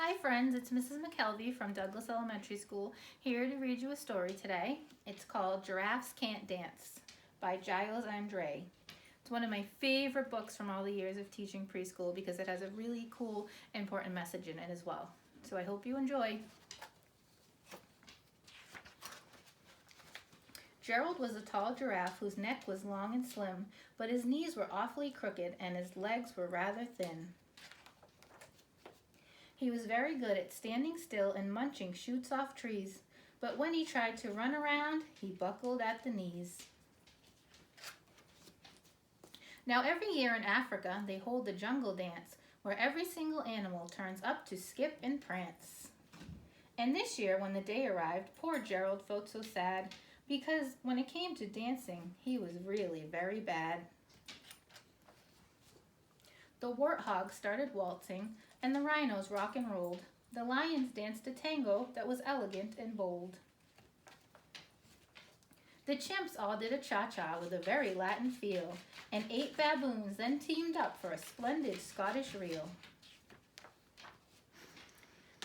Hi friends, it's Mrs. McKelvie from Douglas Elementary School here to read you a story today. It's called Giraffes Can't Dance by Giles Andre. It's one of my favorite books from all the years of teaching preschool because it has a really cool, important message in it as well. So I hope you enjoy. Gerald was a tall giraffe whose neck was long and slim, but his knees were awfully crooked and his legs were rather thin. He was very good at standing still and munching shoots off trees, but when he tried to run around, he buckled at the knees. Now every year in Africa, they hold the jungle dance, where every single animal turns up to skip and prance. And this year, when the day arrived, poor Gerald felt so sad, because when it came to dancing, he was really very bad. The warthogs started waltzing, and the rhinos rock and rolled. The lions danced a tango that was elegant and bold. The chimps all did a cha-cha with a very Latin feel, and 8 baboons then teamed up for a splendid Scottish reel.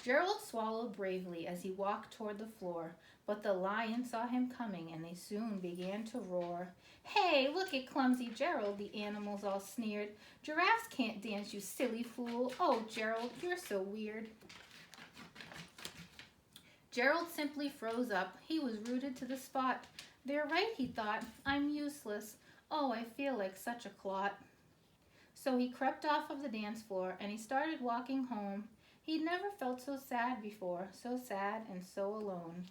Gerald swallowed bravely as he walked toward the floor, but the lions saw him coming and they soon began to roar. "Hey, look at clumsy Gerald," the animals all sneered. "Giraffes can't dance, you silly fool. Oh, Gerald, you're so weird." Gerald simply froze up. He was rooted to the spot. "They're right," he thought. "I'm useless. Oh, I feel like such a clot." So he crept off of the dance floor and he started walking home. He'd never felt so sad before, so sad and so alone.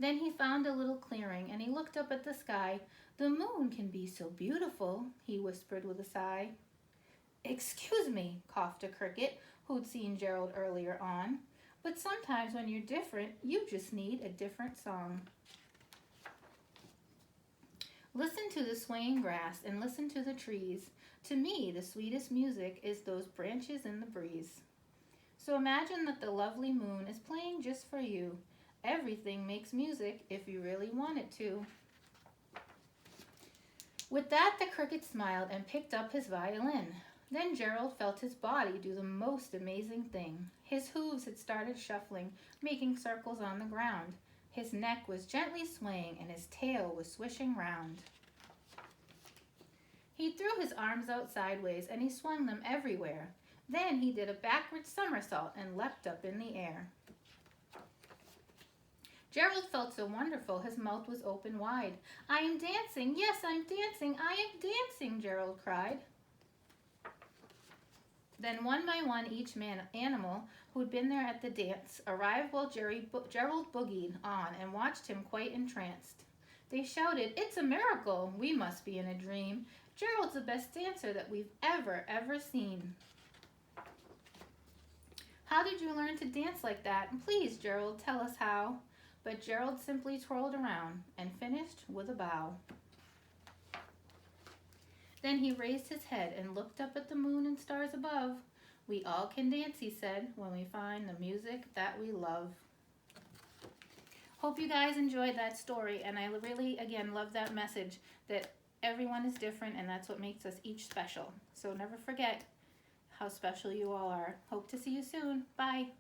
Then he found a little clearing and he looked up at the sky. "The moon can be so beautiful," he whispered with a sigh. "Excuse me," coughed a cricket who'd seen Gerald earlier on, "but sometimes when you're different, you just need a different song." Listen to the swaying grass and listen to the trees. To me, the sweetest music is those branches in the breeze. So imagine that the lovely moon is playing just for you. Everything makes music if you really want it to. With that, the cricket smiled and picked up his violin. Then Gerald felt his body do the most amazing thing. His hooves had started shuffling, making circles on the ground. His neck was gently swaying and his tail was swishing round. He threw his arms out sideways and he swung them everywhere. Then he did a backward somersault and leapt up in the air. Gerald felt so wonderful, his mouth was open wide. "I am dancing, yes, I'm dancing, I am dancing," Gerald cried. Then one by one, each animal who'd been there at the dance arrived while Gerald boogied on and watched him quite entranced. They shouted, "It's a miracle! We must be in a dream. Gerald's the best dancer that we've ever seen." "How did you learn to dance like that? Please, Gerald, tell us how." But Gerald simply twirled around and finished with a bow. Then he raised his head and looked up at the moon and stars above. "We all can dance," he said, "when we find the music that we love." Hope you guys enjoyed that story, and I really, again, love that message that everyone is different and that's what makes us each special. So never forget how special you all are. Hope to see you soon. Bye.